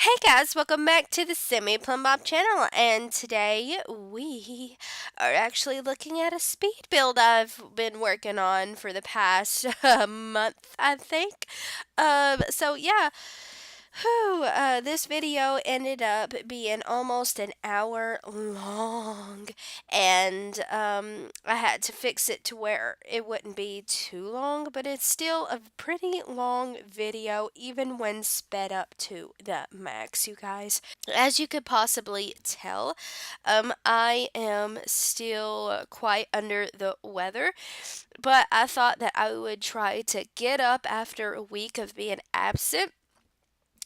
Hey guys, welcome back to the Semi Plum Bob channel, and today we are actually looking at a speed build I've been working on for the past month, I think. So yeah, this video ended up being almost an hour long, and I had to fix it to where it wouldn't be too long, but it's still a pretty long video, even when sped up to the max, you guys. As you could possibly tell, I am still quite under the weather, but I thought that I would try to get up after a week of being absent.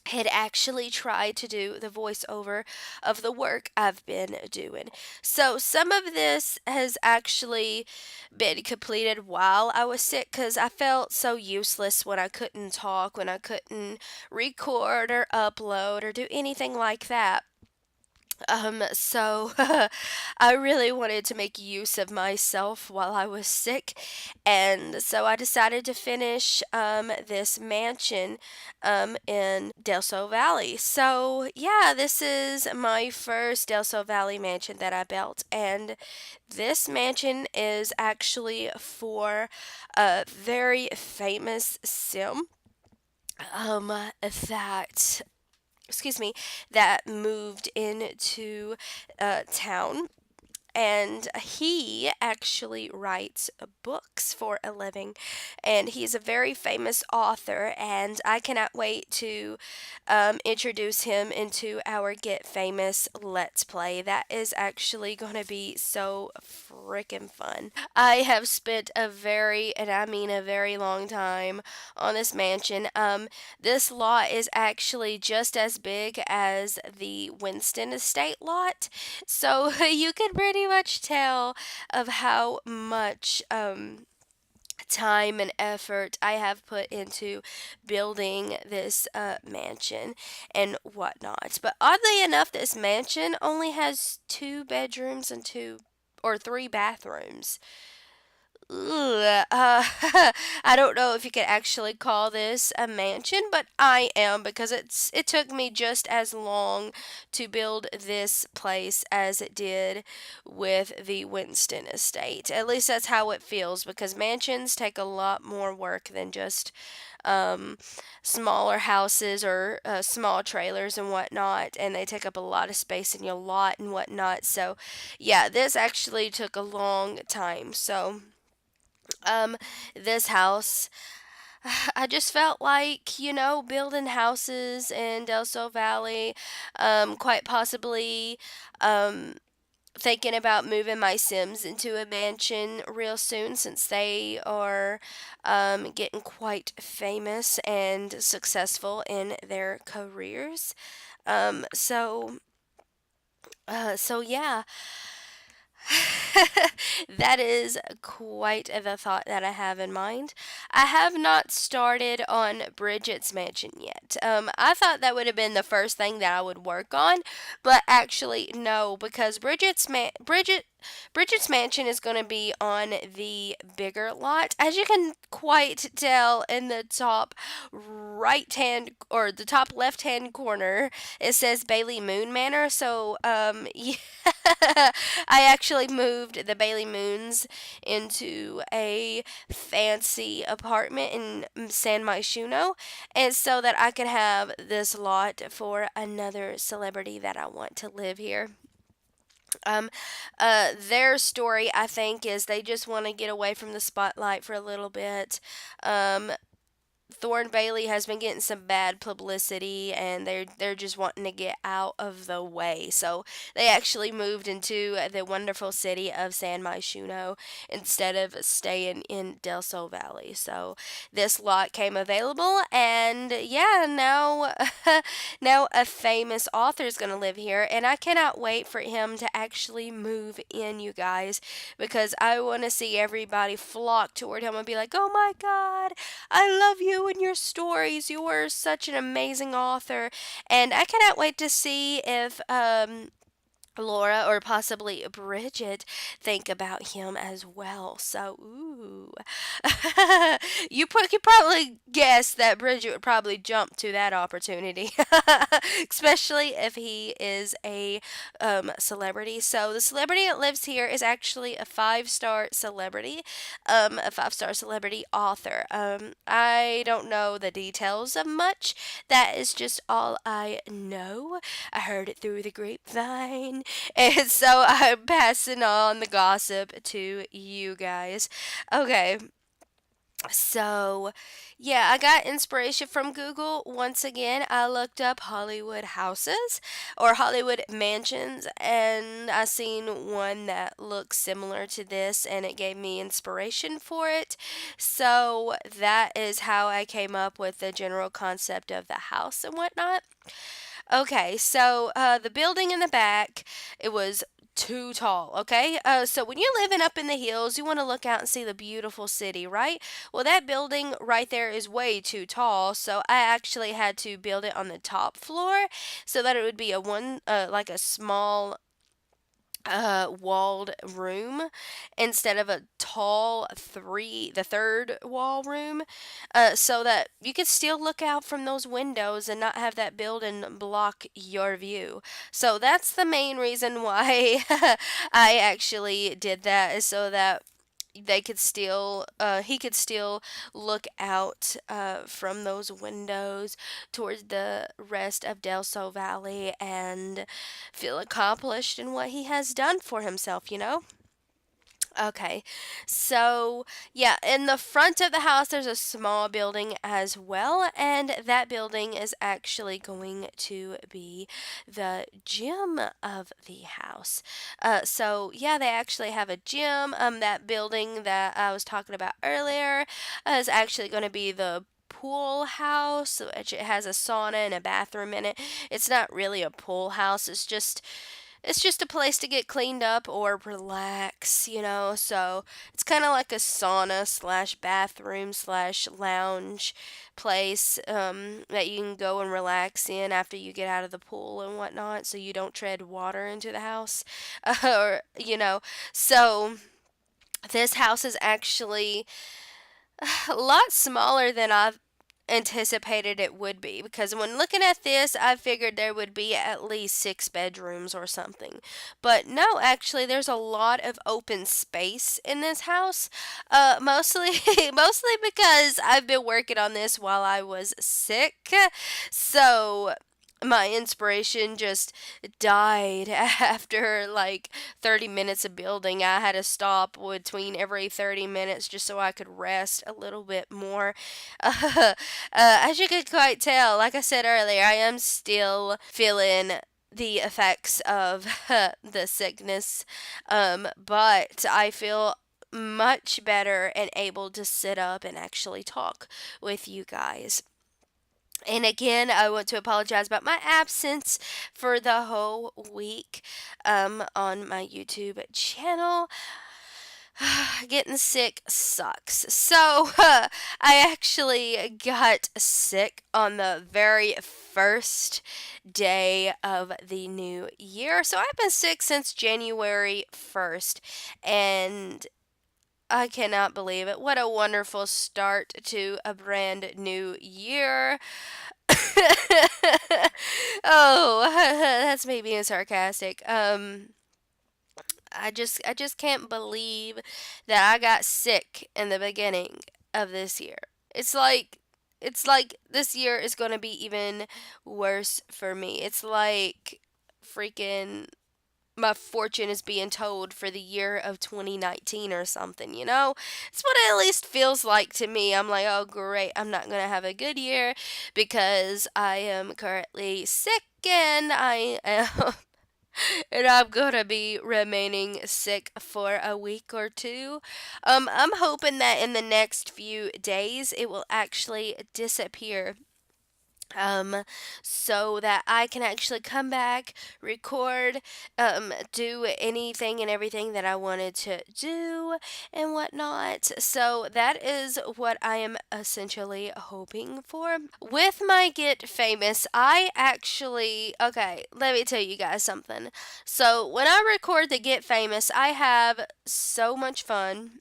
Had actually tried to do the voiceover of the work I've been doing. So some of this has actually been completed while I was sick because I felt so useless when I couldn't talk, when I couldn't record or upload or do anything like that. So I really wanted to make use of myself while I was sick, and so I decided to finish this mansion in Del Sol Valley. So yeah, this is my first Del Sol Valley mansion that I built, and this mansion is actually for a very famous sim that that moved into town, and he actually writes books for a living, and he's a very famous author, and I cannot wait to introduce him into our Get Famous Let's Play. That is actually going to be so freaking fun. I have spent a very, and I mean a very long time on this mansion. This lot is actually just as big as the Winston Estate lot, so you can pretty much tell of how much time and effort I have put into building this mansion and whatnot. But oddly enough, this mansion only has two bedrooms and two or three bathrooms. Ugh, I don't know if you could actually call this a mansion, but I am, because it took me just as long to build this place as it did with the Winston estate. At least that's how it feels, because mansions take a lot more work than just um, smaller houses or small trailers and whatnot, and they take up a lot of space in your lot and whatnot. So yeah, this actually took a long time. So um this house, I just felt like, building houses in Del Sol Valley, quite possibly um thinking about moving my Sims into a mansion real soon, since they are getting quite famous and successful in their careers. So yeah, that is quite the thought that I have in mind. I have not started on Bridget's mansion yet. I thought that would have been the first thing that I would work on, but actually no, because Bridget's mansion is going to be on the bigger lot. As you can quite tell in the top right hand, or the top left hand corner, it says Bailey Moon Manor. So yeah, I actually moved the Bailey Moons into a fancy apartment in San Myshuno, and so that I could have this lot for another celebrity that I want to live here. Um, their story, I think, is they just want to get away from the spotlight for a little bit. Um, Thorn Bailey has been getting some bad publicity, and they're just wanting to get out of the way. So they actually moved into the wonderful city of San Myshuno instead of staying in Del Sol Valley. So this lot came available, and yeah, now now a famous author is going to live here, and I cannot wait for him to actually move in, you guys, because I want to see everybody flock toward him and be like, "Oh my God, I love you and your stories. You are such an amazing author." And I cannot wait to see if Laura or possibly Bridget think about him as well. So, ooh. You probably guess that Bridget would probably jump to that opportunity, especially if he is a celebrity. So, the celebrity that lives here is actually a 5-star celebrity author. I don't know the details of much. That is just all I know. I heard it through the grapevine. And so I'm passing on the gossip to you guys. Okay, so yeah, I got inspiration from Google. Once again, I looked up Hollywood houses or Hollywood mansions, and I seen one that looks similar to this, and it gave me inspiration for it. So that is how I came up with the general concept of the house and whatnot. Okay, so the building in the back, it was too tall. Okay, so when you're living up in the hills, you want to look out and see the beautiful city, right? Well, that building right there is way too tall, so I actually had to build it on the top floor so that it would be a one, like a small walled room instead of a tall the third wall room, so that you could still look out from those windows and not have that building block your view. So that's the main reason why I actually did that, is so that he could still look out from those windows towards the rest of Del Sol Valley and feel accomplished in what he has done for himself, you know? Okay, so yeah, in the front of the house, there's a small building as well, and that building is actually going to be the gym of the house. So yeah, they actually have a gym. That building that I was talking about earlier is actually going to be the pool house, which it has a sauna and a bathroom in it. It's not really a pool house, it's just a place to get cleaned up or relax, you know. So it's kind of like a sauna slash bathroom slash lounge place, that you can go and relax in after you get out of the pool and whatnot, so you don't tread water into the house, or you know. So this house is actually a lot smaller than I've anticipated it would be, because when looking at this, I figured there would be at least 6 bedrooms or something. But no, actually, there's a lot of open space in this house. Mostly, mostly because I've been working on this while I was sick. So my inspiration just died after like 30 minutes of building. I had to stop between every 30 minutes just so I could rest a little bit more. As you could quite tell, like I said earlier, I am still feeling the effects of the sickness, but I feel much better and able to sit up and actually talk with you guys. And again, I want to apologize about my absence for the whole week on my YouTube channel. Getting sick sucks. So, I actually got sick on the very first day of the new year. So, I've been sick since January 1st, and I cannot believe it. What a wonderful start to a brand new year. Oh, that's me being sarcastic. I just can't believe that I got sick in the beginning of this year. It's like this year is going to be even worse for me. It's like freaking my fortune is being told for the year of 2019 or something, you know? It's what it at least feels like to me. I'm like, oh, great, I'm not going to have a good year because I am currently sick and I am. And I'm gonna be remaining sick for a week or two. I'm hoping that in the next few days it will actually disappear. um, so that I can actually come back, record, do anything and everything that I wanted to do and whatnot. So that is what I am essentially hoping for. With my Get Famous, I actually, okay, let me tell you guys something. So when I record the Get Famous, I have so much fun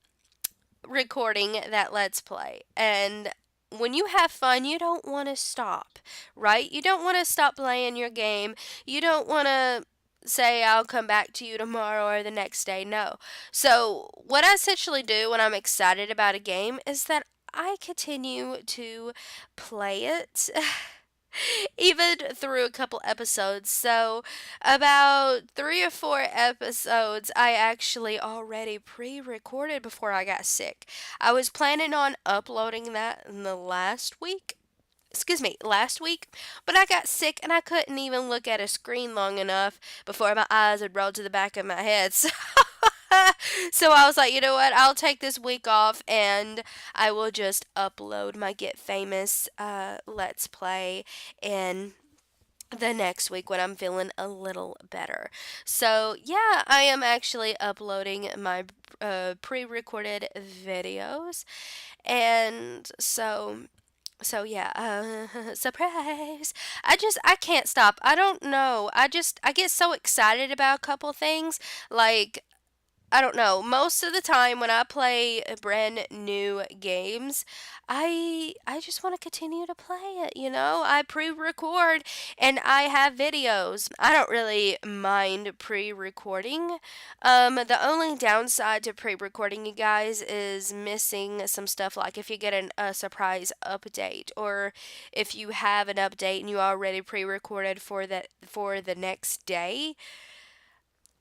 recording that Let's Play. And when you have fun, you don't want to stop, right? You don't want to stop playing your game. You don't want to say, I'll come back to you tomorrow or the next day. No. So, what I essentially do when I'm excited about a game is that I continue to play it. Even through a couple episodes. So, about 3 or 4 episodes, I actually already pre recorded before I got sick. I was planning on uploading that in the last week. Excuse me, last week, but I got sick and I couldn't even look at a screen long enough before my eyes had rolled to the back of my head. So I was like, you know what? I'll take this week off and I will just upload my Get Famous Let's Play in the next week when I'm feeling a little better. So, yeah, I am actually uploading my pre recorded videos. And so yeah, surprise. I can't stop. I don't know. I get so excited about a couple things. Like, I don't know. Most of the time when I play brand new games, I just want to continue to play it, you know? I pre-record and I have videos. I don't really mind pre-recording. The only downside to pre-recording, you guys, is missing some stuff, like if you get a surprise update, or if you have an update and you already pre-recorded for the next day,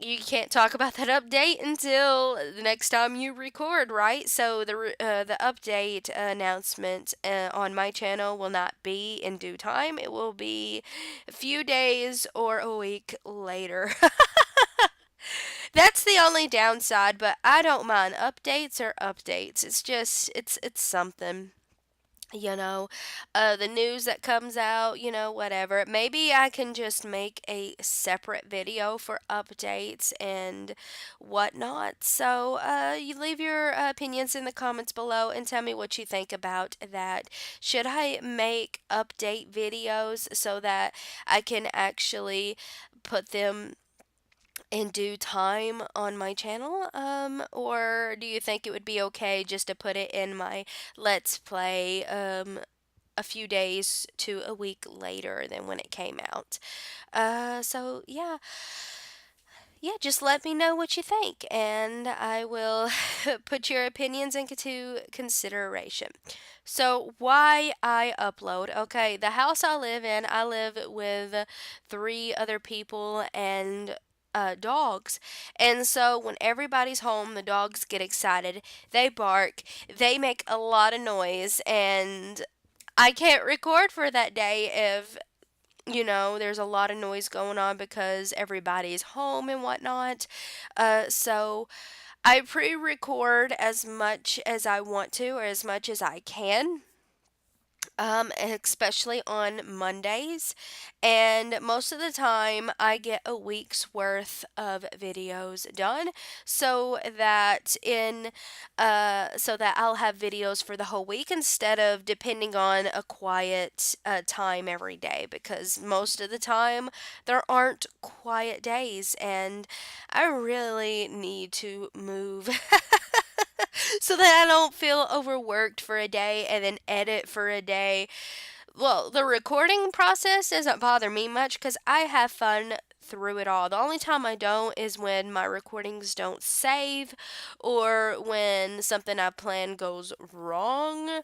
you can't talk about that update until the next time you record, right? So the update announcement on my channel will not be in due time. It will be a few days or a week later. That's the only downside, but I don't mind. Updates or updates. It's just it's something, the news that comes out, whatever. Maybe I can just make a separate video for updates and whatnot. So, you leave your opinions in the comments below and tell me what you think about that. Should I make update videos so that I can actually put them in due time on my channel? Or do you think it would be okay just to put it in my Let's Play a few days to a week later than when it came out? So yeah, just let me know what you think, and I will put your opinions into consideration. So, why I upload? Okay, the house I live in, I live with 3 other people and dogs. And so, when everybody's home, the dogs get excited, they bark, they make a lot of noise, and I can't record for that day if there's a lot of noise going on because everybody's home and whatnot. So I pre record as much as I want to or as much as I can, especially on Mondays. And most of the time, I get a week's worth of videos done, so that I'll have videos for the whole week instead of depending on a quiet time every day. Because most of the time, there aren't quiet days, and I really need to move. So that I don't feel overworked for a day and then edit for a day. Well, the recording process doesn't bother me much because I have fun through it all. The only time I don't is when my recordings don't save or when something I plan goes wrong.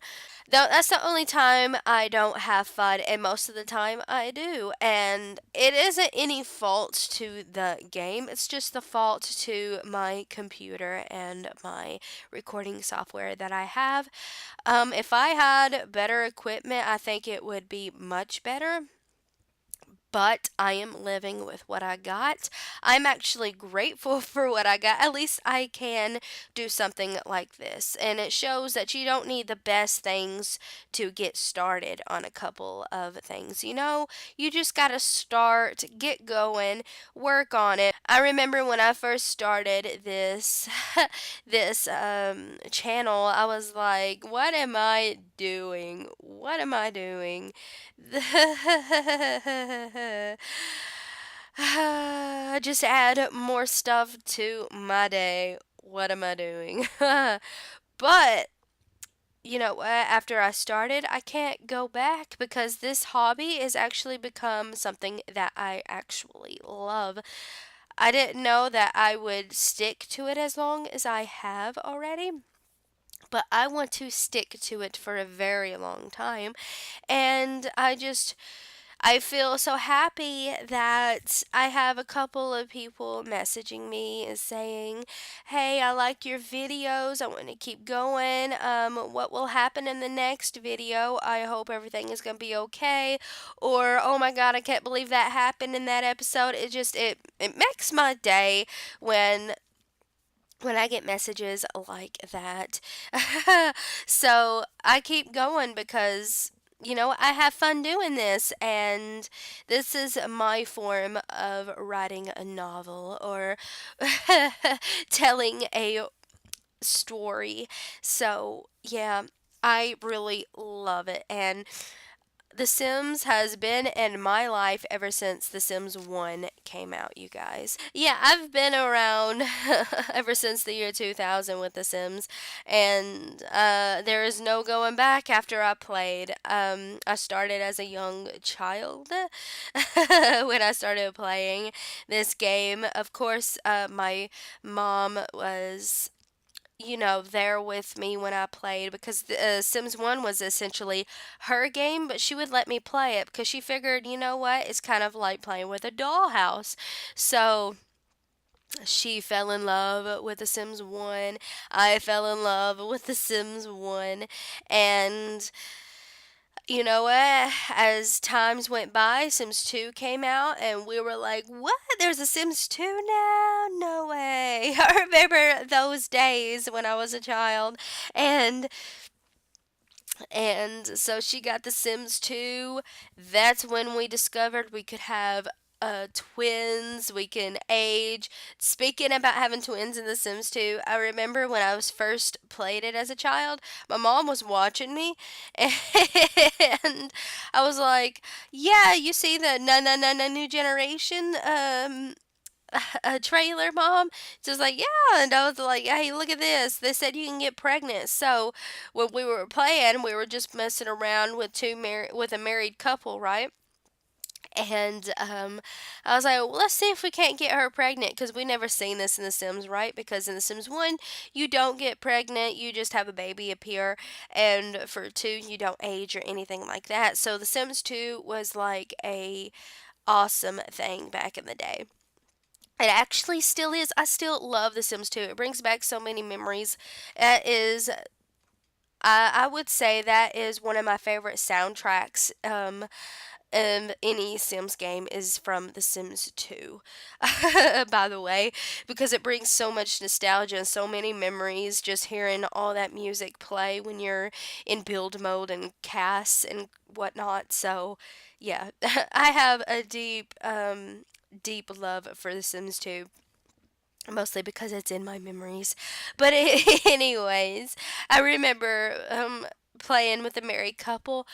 That's the only time I don't have fun, and most of the time I do. And it isn't any fault to the game, it's just the fault to my computer and my recording software that I have. If I had better equipment, I think it would be much better. but I am living with what I got. I'm actually grateful for what I got. At least I can do something like this. And it shows that you don't need the best things to get started on a couple of things. You just got to start, get going, work on it. I remember when I first started this channel, I was like, what am I doing? What am I doing? Just add more stuff to my day. What am I doing? But you know what? After I started, I can't go back because this hobby has actually become something that I actually love. I didn't know that I would stick to it as long as I have already, but I want to stick to it for a very long time. And I feel so happy that I have a couple of people messaging me and saying, "Hey, I like your videos. I want to keep going. What will happen in the next video? I hope everything is going to be okay." Or, "Oh my God, I can't believe that happened in that episode." It makes my day when I get messages like that. So I keep going because, I have fun doing this, and this is my form of writing a novel or telling a story. So, yeah, I really love it. And the Sims has been in my life ever since The Sims 1 came out, you guys. Yeah, I've been around ever since the year 2000 with The Sims, and there is no going back after I played. I started as a young child when I started playing this game. Of course, my mom was there with me when I played because Sims 1 was essentially her game, but she would let me play it because she figured, you know what, it's kind of like playing with a dollhouse. So she fell in love with The Sims 1. I fell in love with The Sims 1. And you know what? As times went by, Sims 2 came out, and we were like, what? There's a Sims 2 now? No way. I remember those days when I was a child. And so she got The Sims 2. That's when we discovered we could have twins. We can age. Speaking about having twins in The Sims 2, I remember when I was first played it as a child, my mom was watching me, and I was like, "Yeah, you see the na new generation a trailer, mom?" Just like, yeah. And I was like, hey, look at this. They said you can get pregnant. So when we were playing, we were just messing around with with a married couple, right? And I was like, well, let's see if we can't get her pregnant because we never seen this in The Sims, right? Because in The Sims 1, you don't get pregnant, you just have a baby appear. And for 2, you don't age or anything like that. So The Sims 2 was like a awesome thing back in the day. It actually still is. I still love The Sims 2. It brings back so many memories. It is, I would say that is one of my favorite soundtracks. Any Sims game is from The Sims 2, by the way, because it brings so much nostalgia and so many memories just hearing all that music play when you're in build mode and casts and whatnot. So, yeah, I have a deep love for The Sims 2. Mostly because it's in my memories. But anyways, I remember playing with a married couple.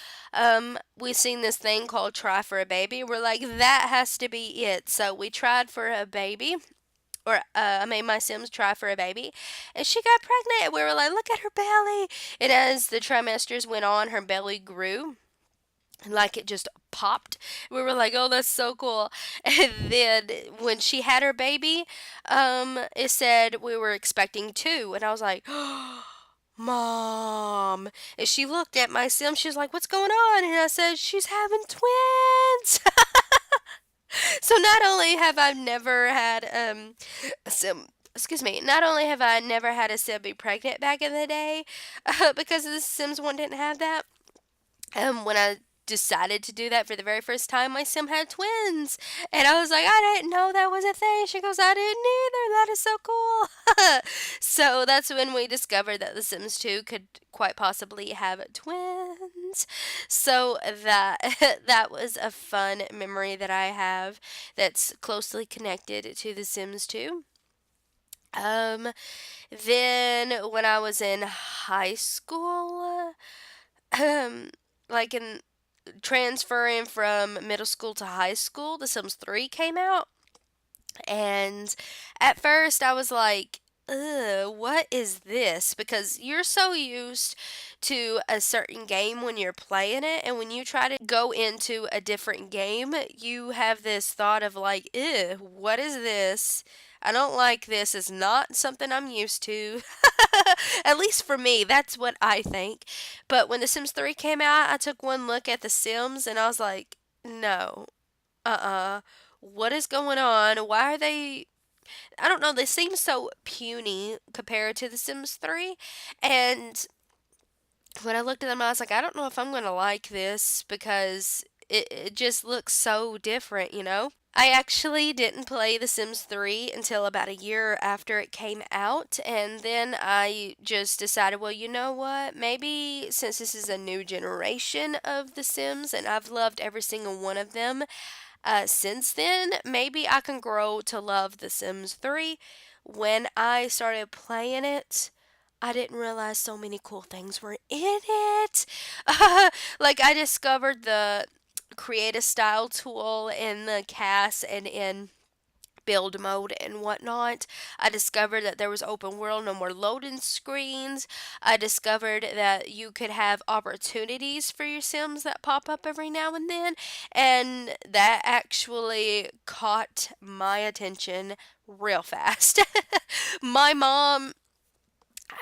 We seen this thing called Try for a Baby. We're like, that has to be it. So we tried for a baby. Or I made my Sims try for a baby, and she got pregnant. We were like, "Look at her belly!" And as the trimesters went on, her belly grew, like it just popped. We were like, "Oh, that's so cool!" And then when she had her baby, it said we were expecting 2, and I was like, "Mom!" And she looked at my sim. She was like, "What's going on?" And I said, "She's having twins." So not only have I never had a sim. Excuse me. Not only have I never had a sim be pregnant back in the day, because the Sims 1 didn't have that. When I decided to do that for the very first time, my sim had twins. And I was like, I didn't know that was a thing. She goes, I didn't either. That is so cool. So that's when we discovered that The Sims 2 could quite possibly have twins. So that that was a fun memory that I have that's closely connected to The Sims 2. Um, then when I was in high school, um, like in transferring from middle school to high school, The Sims 3 came out. And at first I was like, ugh, what is this? Because you're so used to a certain game when you're playing it, and when you try to go into a different game, you have this thought of like, ew, what is this? I don't like this. It's not something I'm used to. At least for me, that's what I think. But when The Sims 3 came out, I took one look at The Sims and I was like, no, uh-uh. What is going on? Why are they, I don't know, they seem so puny compared to The Sims 3. And when I looked at them, I was like, I don't know if I'm going to like this because it just looks so different, you know? I actually didn't play The Sims 3 until about a year after it came out, and then I just decided, well, you know what? Maybe since this is a new generation of The Sims, and I've loved every single one of them, since then, maybe I can grow to love The Sims 3. When I started playing it, I didn't realize so many cool things were in it. Like, I discovered the create a style tool in the cast and in build mode and whatnot. I discovered that there was open world, no more loading screens. I discovered that you could have opportunities for your Sims that pop up every now and then, and that actually caught my attention real fast. My mom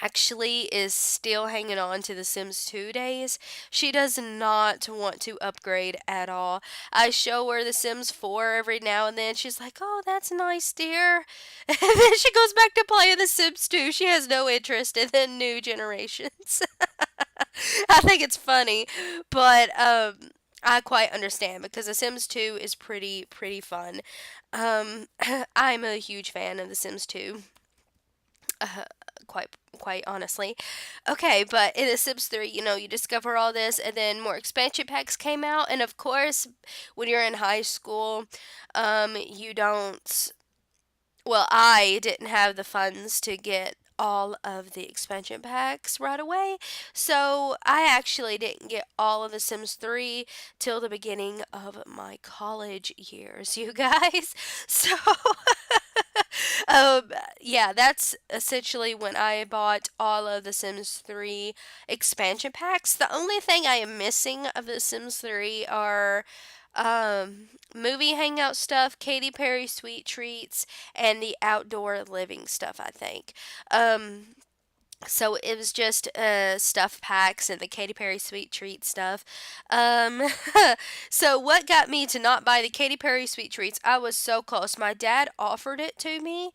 actually is still hanging on to The Sims 2 days. She does not want to upgrade at all. I show her The Sims 4 every now and then. She's like, oh, that's nice, dear. And then she goes back to playing The Sims 2. She has no interest in the new generations. I think it's funny, but I quite understand because The Sims 2 is pretty fun. I'm a huge fan of The Sims 2. Uh, quite honestly. Okay, but in The Sims 3, you discover all this, and then more expansion packs came out, and of course, when you're in high school, you don't. Well, I didn't have the funds to get all of the expansion packs right away. So I actually didn't get all of The Sims 3 till the beginning of my college years, you guys. So um, yeah, that's essentially when I bought all of The Sims 3 expansion packs. The only thing I am missing of The Sims 3 are movie hangout stuff, Katy Perry sweet treats, and the outdoor living stuff, I think. Um, so it was just stuff packs and the Katy Perry sweet treat stuff. Um, so what got me to not buy the Katy Perry sweet treats? I was so close. My dad offered it to me.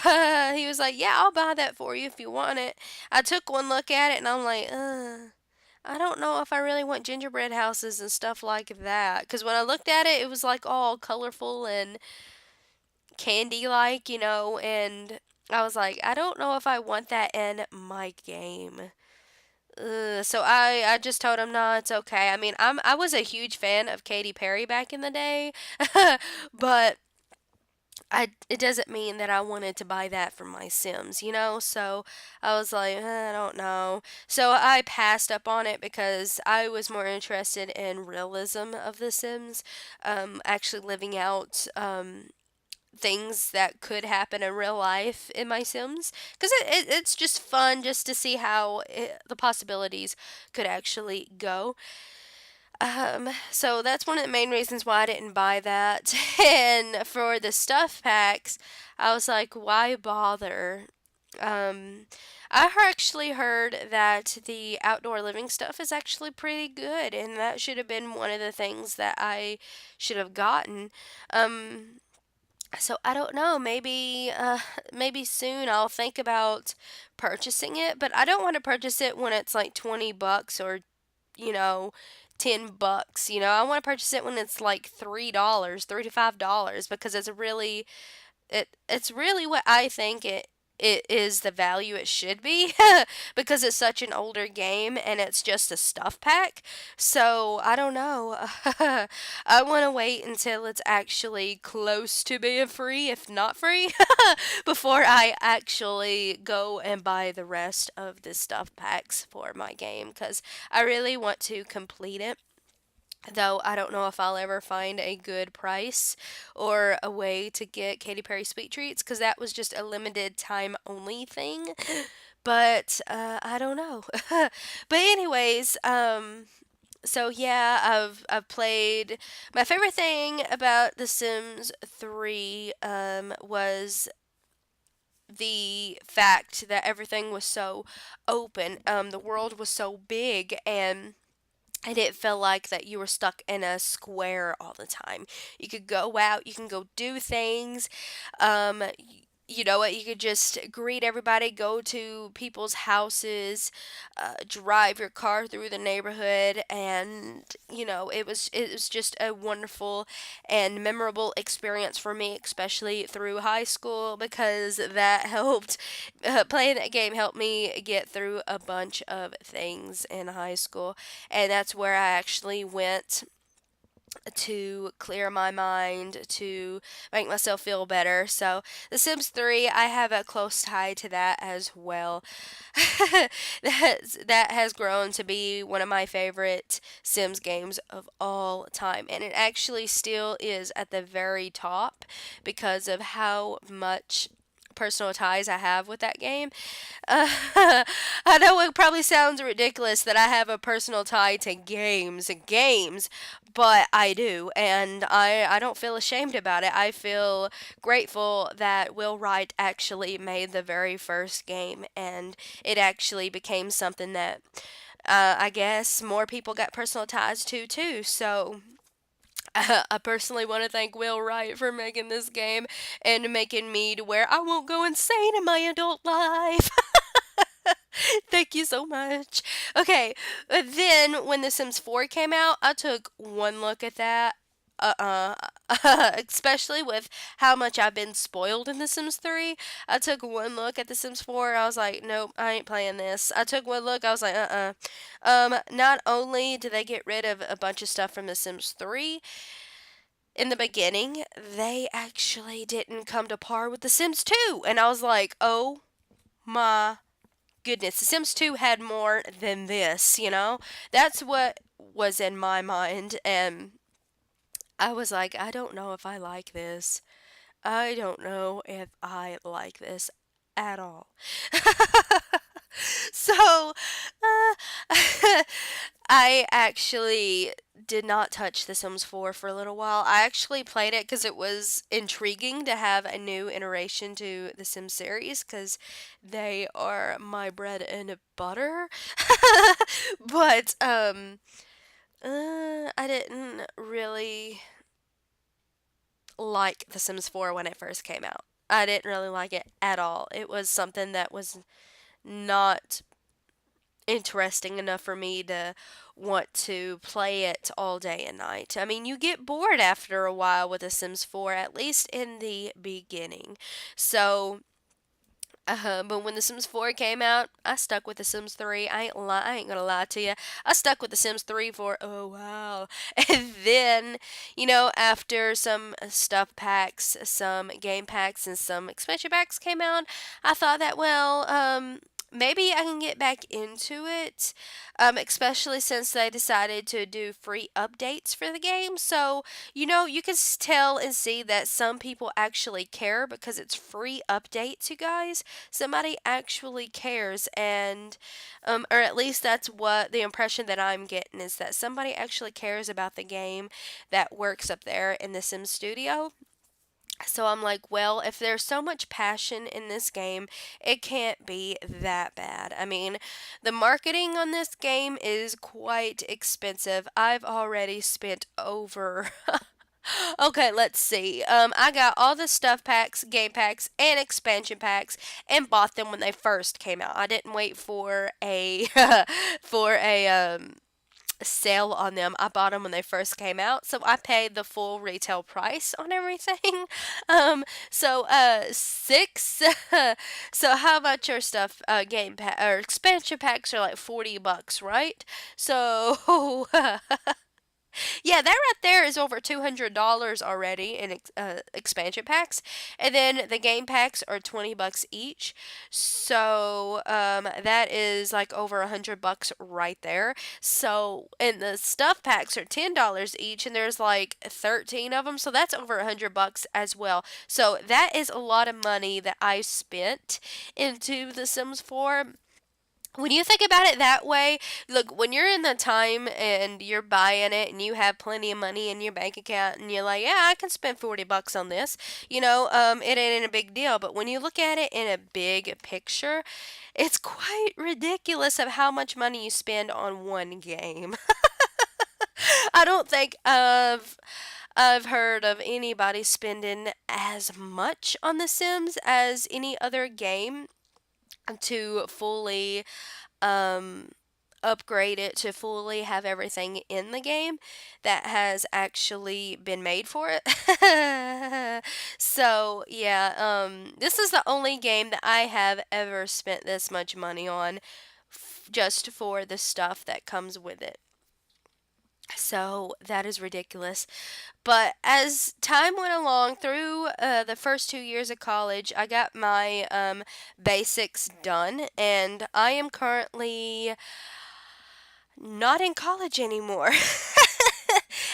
He was like, "Yeah, I'll buy that for you if you want it." I took one look at it and I'm like, I don't know if I really want gingerbread houses and stuff like that. Because when I looked at it, it was like all colorful and candy like, and I was like, I don't know if I want that in my game. So I just told him, no, it's okay. I mean, I was a huge fan of Katy Perry back in the day, but it doesn't mean that I wanted to buy that for my Sims. So I was like, I don't know. So I passed up on it because I was more interested in realism of the Sims, actually living out things that could happen in real life in my Sims, because it's just fun just to see how the possibilities could actually go. So that's one of the main reasons why I didn't buy that. And for the stuff packs, I was like, why bother? Um, actually heard that the outdoor living stuff is actually pretty good, and that should have been one of the things that I should have gotten. So I don't know. Maybe soon I'll think about purchasing it, but I don't want to purchase it when it's like $20 or you know $10. I want to purchase it when it's like $3, $3 to $5, because it's really what I think it is the value it should be, because it's such an older game and it's just a stuff pack. So I don't know. I want to wait until it's actually close to being free, if not free, before I actually go and buy the rest of the stuff packs for my game, because I really want to complete it. Though I don't know if I'll ever find a good price or a way to get Katy Perry sweet treats, because that was just a limited time only thing. But I don't know. But anyways, so yeah, I've played. My favorite thing about The Sims 3 was the fact that everything was so open. The world was so big, and it felt like that you were stuck in a square all the time. You could go out, you can go do things. You know what? You could just greet everybody, go to people's houses, drive your car through the neighborhood, and it was just a wonderful and memorable experience for me, especially through high school, because that helped. Playing that game helped me get through a bunch of things in high school, and that's where I actually went to clear my mind, to make myself feel better. So, The Sims 3, I have a close tie to that as well. that has grown to be one of my favorite Sims games of all time, and it actually still is at the very top because of how much personal ties I have with that game. uh, I know it probably sounds ridiculous that I have a personal tie to games, but I do, and I don't feel ashamed about it. I feel grateful that Will Wright actually made the very first game, and it actually became something that I guess more people got personal ties to too. So I personally want to thank Will Wright for making this game and making me to where I won't go insane in my adult life. Thank you so much. Okay, then when The Sims 4 came out, I took one look at that. Uh Especially with how much I've been spoiled in The Sims 3. I took one look at The Sims 4. I was like, nope, I ain't playing this. I took one look. I was like, not only did they get rid of a bunch of stuff from The Sims 3 in the beginning, they actually didn't come to par with The Sims 2. And I was like, oh my goodness, The Sims 2 had more than this. That's what was in my mind. And I was like, I don't know if I like this. I don't know if I like this at all. So, I actually did not touch The Sims 4 for a little while. I actually played it because it was intriguing to have a new iteration to the Sims series, because they are my bread and butter. But I didn't really like The Sims 4 when it first came out. I didn't really like it at all. It was something that was not interesting enough for me to want to play it all day and night. I mean, you get bored after a while with The Sims 4, at least in the beginning. So, but when The Sims 4 came out, I stuck with The Sims 3. I ain't gonna lie to you. I stuck with The Sims 3 for a while. And then, after some stuff packs, some game packs, and some expansion packs came out, I thought that, well, maybe I can get back into it, especially since they decided to do free updates for the game. So, you can tell and see that some people actually care because it's free updates, you guys. Somebody actually cares, and or at least that's what the impression that I'm getting, is that somebody actually cares about the game that works up there in the Sim Studio. So I'm like, well, if there's so much passion in this game, it can't be that bad. I mean, the marketing on this game is quite expensive. I've already spent over. Okay, let's see. I got all the stuff packs, game packs, and expansion packs, and bought them when they first came out. I didn't wait for a for a sale on them. I bought them when they first came out, so I paid the full retail price on everything. So six. So how about your stuff? Game pack or expansion packs are like $40, right? So yeah, that right there is over $200 already in expansion packs, and then the game packs are $20 each. So that is like over $100 right there. So and the stuff packs are $10 each, and there's like 13 of them. So that's over $100 as well. So that is a lot of money that I spent into The Sims 4. When you think about it that way, look, when you're in the time and you're buying it and you have plenty of money in your bank account and you're like, yeah, I can spend $40 on this, it ain't a big deal. But when you look at it in a big picture, it's quite ridiculous of how much money you spend on one game. I don't think I've heard of anybody spending as much on The Sims as any other game to fully um, upgrade it to fully have everything in the game that has actually been made for it. So, yeah, this is the only game that I have ever spent this much money on just for the stuff that comes with it. So that is ridiculous. But as time went along through the first 2 years of college, I got my basics done, and I am currently not in college anymore.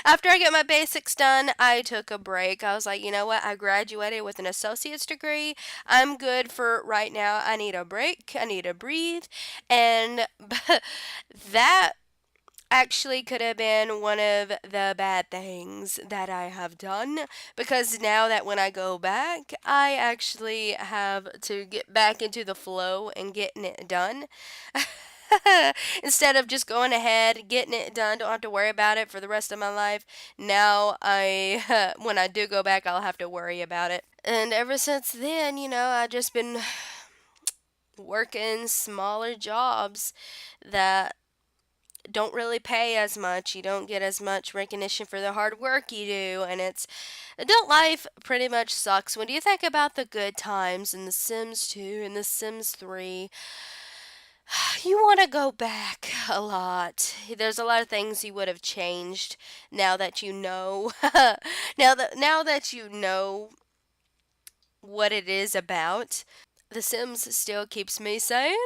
After I get my basics done, I took a break. I was like, you know what? I graduated with an associate's degree. I'm good for right now. I need a break. I need to breathe. And that actually could have been one of the bad things that I have done, because now that when I go back, I actually have to get back into the flow and getting it done. Instead of just going ahead, getting it done, don't have to worry about it for the rest of my life. Now when I do go back, I'll have to worry about it. And ever since then, I just been working smaller jobs that don't really pay as much. You don't get as much recognition for the hard work you do, and it's adult life pretty much sucks. When you think about the good times in The Sims 2 and The Sims 3, you want to go back a lot. There's a lot of things you would have changed now that you know. now that you know what it is about. The Sims still keeps me sane.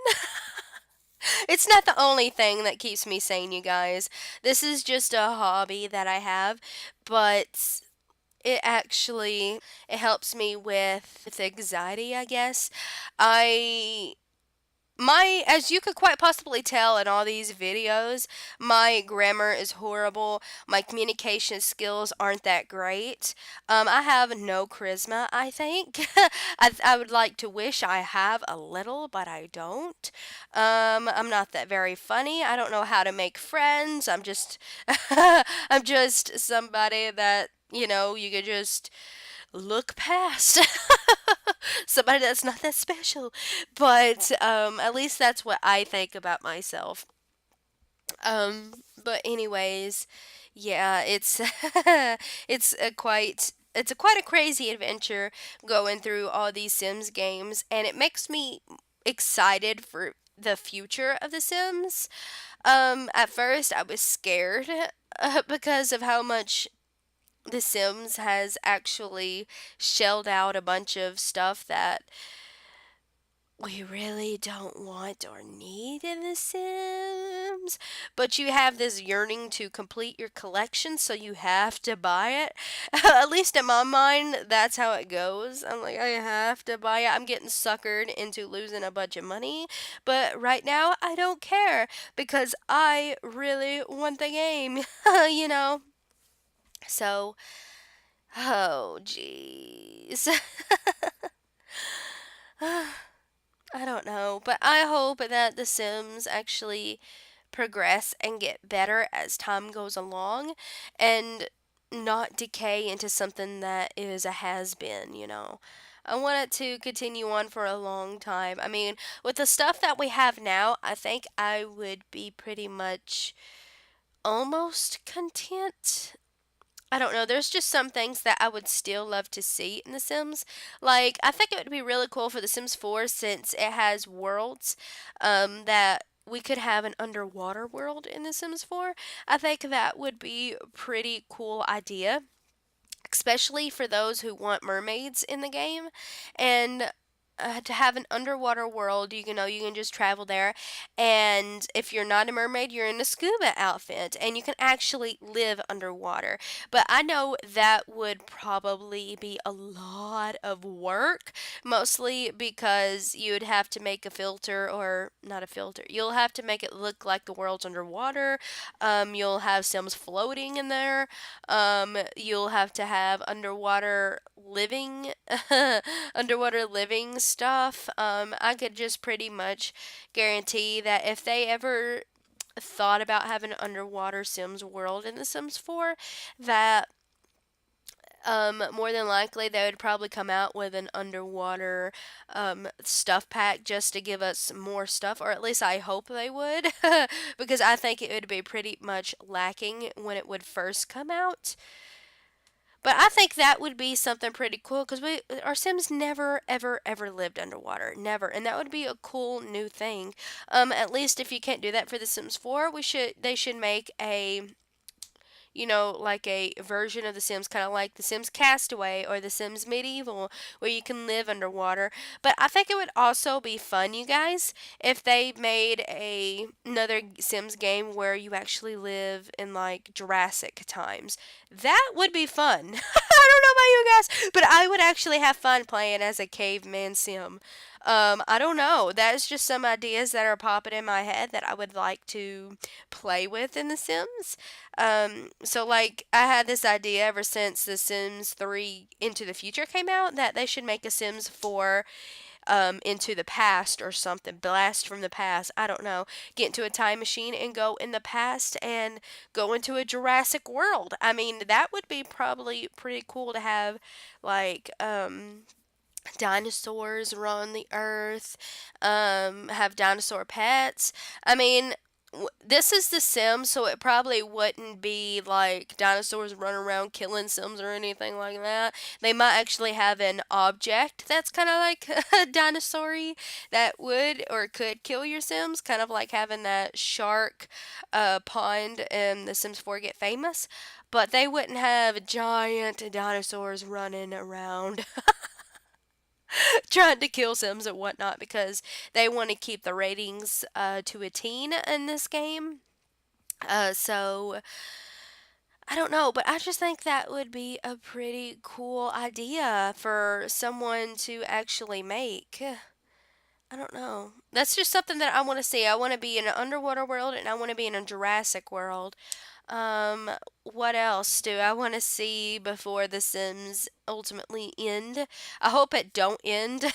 It's not the only thing that keeps me sane, you guys. This is just a hobby that I have, but it helps me with anxiety, I guess. I my as you could quite possibly tell in all these videos, my grammar is horrible. My communication skills aren't that great. I have no charisma, I think. I would like to wish I have a little, but I don't. I'm not that very funny. I don't know how to make friends. I'm just I'm just somebody that you could just look past. Somebody that's not that special. But at least that's what I think about myself. But anyways, yeah, it's a quite a crazy adventure going through all these Sims games, and it makes me excited for the future of the Sims. At first I was scared because of how much the Sims has actually shelled out a bunch of stuff that we really don't want or need in The Sims. But you have this yearning to complete your collection, so you have to buy it. At least in my mind, that's how it goes. I'm like, I have to buy it. I'm getting suckered into losing a bunch of money. But right now, I don't care because I really want the game, you know? So, oh, jeez. I don't know, but I hope that The Sims actually progress and get better as time goes along and not decay into something that is a has been. I want it to continue on for a long time. I mean, with the stuff that we have now, I think I would be pretty much almost content. I don't know. There's just some things that I would still love to see in The Sims. Like, I think it would be really cool for The Sims 4 since it has worlds that we could have an underwater world in The Sims 4. I think that would be a pretty cool idea, especially for those who want mermaids in the game. And to have an underwater world, you can just travel there. And if you're not a mermaid, you're in a scuba outfit and you can actually live underwater. But I know that would probably be a lot of work, mostly because you'd have to make a filter, or not a filter, you'll have to make it look like the world's underwater. You'll have Sims floating in there. You'll have to have underwater living, underwater living stuff. I could just pretty much guarantee that if they ever thought about having an underwater Sims world in The Sims 4, that more than likely they would probably come out with an underwater stuff pack just to give us more stuff, or at least I hope they would, because I think it would be pretty much lacking when it would first come out. But I think that would be something pretty cool because our Sims never ever ever lived underwater, never, and that would be a cool new thing. At least if you can't do that for The Sims 4, they should make a, like a version of The Sims, kind of like The Sims Castaway or The Sims Medieval, where you can live underwater. But I think it would also be fun, you guys, if they made another Sims game where you actually live in like Jurassic times. That would be fun. I don't know about you guys, but I would actually have fun playing as a caveman Sim. I don't know. That's just some ideas that are popping in my head that I would like to play with in The Sims. So like I had this idea ever since The Sims 3 Into the Future came out that they should make a Sims 4 into the past or something. Blast from the past. I don't know. Get into a time machine and go in the past and go into a Jurassic World. I mean, that would be probably pretty cool to have, like, dinosaurs run the earth, have dinosaur pets. I mean, this is The Sims, so it probably wouldn't be like dinosaurs running around killing Sims or anything like that. They might actually have an object that's kind of like a dinosaur that would or could kill your Sims, kind of like having that shark pond in The Sims 4 Get Famous. But they wouldn't have giant dinosaurs running around trying to kill Sims and whatnot because they want to keep the ratings to a teen in this game. So I don't know, but I just think that would be a pretty cool idea for someone to actually make. I don't know. That's just something that I want to see. I want to be in an underwater world and I want to be in a Jurassic world. What else do I want to see before The Sims ultimately end? I hope it don't end.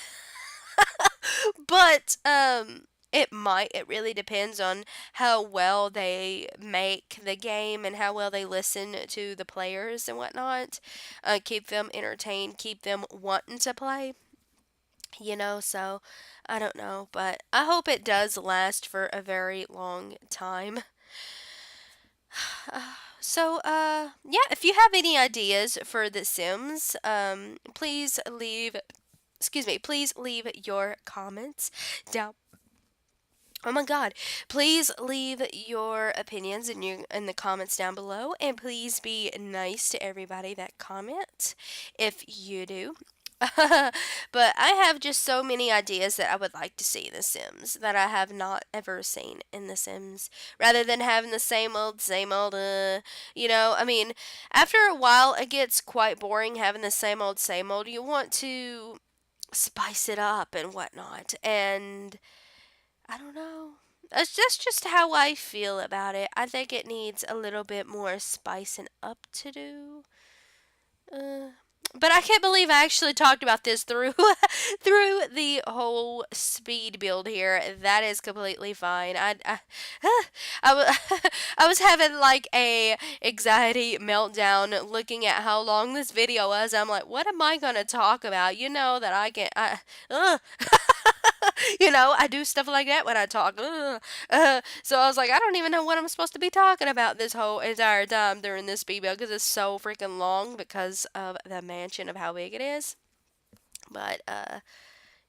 But it might. It really depends on how well they make the game and how well they listen to the players and whatnot. Keep them entertained, keep them wanting to play. So I don't know, but I hope it does last for a very long time. Yeah, if you have any ideas for The Sims, please leave your comments down. Oh my God! Please leave your opinions in the comments down below, and please be nice to everybody that comments if you do. But I have just so many ideas that I would like to see in The Sims that I have not ever seen in The Sims. Rather than having the same old, I mean, after a while, it gets quite boring having the same old, same old. You want to spice it up and whatnot, and I don't know. That's just how I feel about it. I think it needs a little bit more spicing up to do. Uh, but I can't believe I actually talked about this through through the whole speed build here. That is completely fine. I was having like a anxiety meltdown looking at how long this video was. I'm like, what am I gonna talk about? You know that I can. Ugh. I do stuff like that when I talk. Ugh. So I was like, I don't even know what I'm supposed to be talking about this whole entire time during this BBL because it's so freaking long because of the mansion of how big it is. But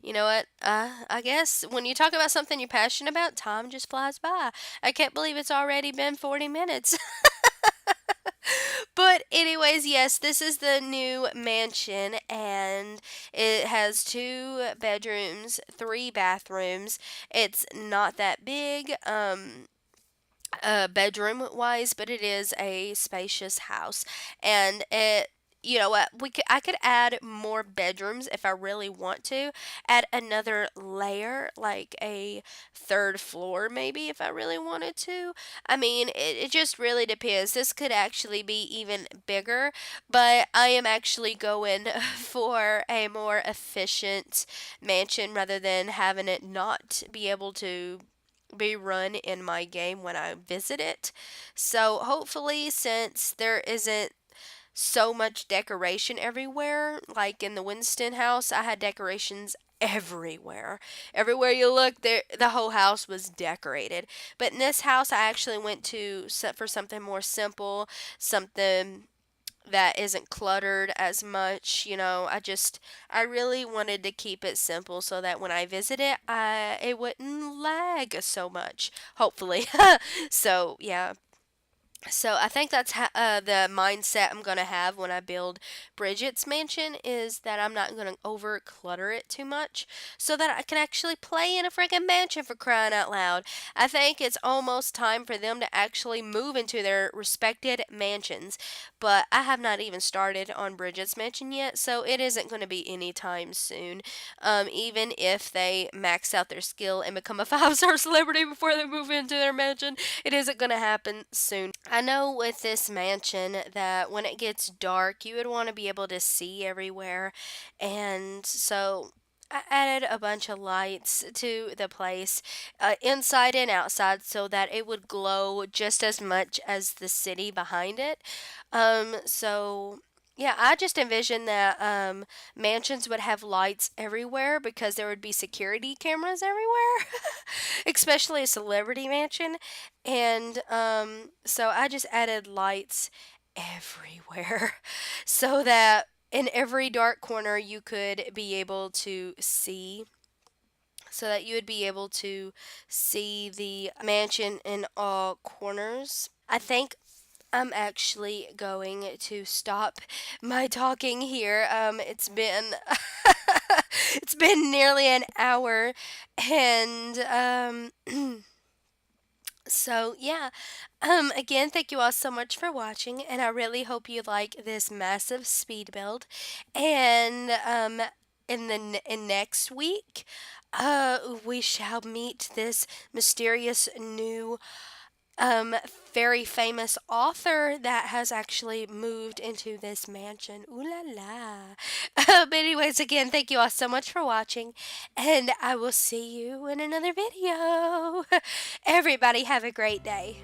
you know what? I guess when you talk about something you're passionate about, time just flies by. I can't believe it's already been 40 minutes. But anyways, yes, this is the new mansion and it has 2 bedrooms, 3 bathrooms. It's not that big. Bedroom wise, but it is a spacious house, and you know what, I could add more bedrooms if I really want to add another layer, like a third floor maybe, if I really wanted to. I mean, it just really depends. This could actually be even bigger, but I am actually going for a more efficient mansion rather than having it not be able to be run in my game when I visit it. So hopefully, since there isn't so much decoration everywhere, like in the Winston house, I had decorations everywhere. Everywhere you look, there the whole house was decorated. But in this house, I actually went to for something more simple, something that isn't cluttered as much. I really wanted to keep it simple so that when I visit it, it wouldn't lag so much, hopefully. So, yeah, so I think that's the mindset I'm gonna have when I build Bridget's mansion, is that I'm not gonna over clutter it too much, so that I can actually play in a freaking mansion, for crying out loud. I think it's almost time for them to actually move into their respected mansions, but I have not even started on Bridget's mansion yet, so it isn't gonna be anytime soon. Even if they max out their skill and become a 5-star celebrity before they move into their mansion, it isn't gonna happen soon. I know with this mansion that when it gets dark, you would want to be able to see everywhere. And so I added a bunch of lights to the place, inside and outside, so that it would glow just as much as the city behind it. So yeah, I just envisioned that mansions would have lights everywhere because there would be security cameras everywhere, especially a celebrity mansion. And so I just added lights everywhere so that in every dark corner you could be able to see. So that you would be able to see the mansion in all corners. I think I'm actually going to stop my talking here. It's been it's been nearly an hour, and so yeah. Again, thank you all so much for watching, and I really hope you like this massive speed build. And in next week, we shall meet this mysterious new very famous author that has actually moved into this mansion. Ooh la la. But anyways, again, thank you all so much for watching, and I will see you in another video. Everybody have a great day.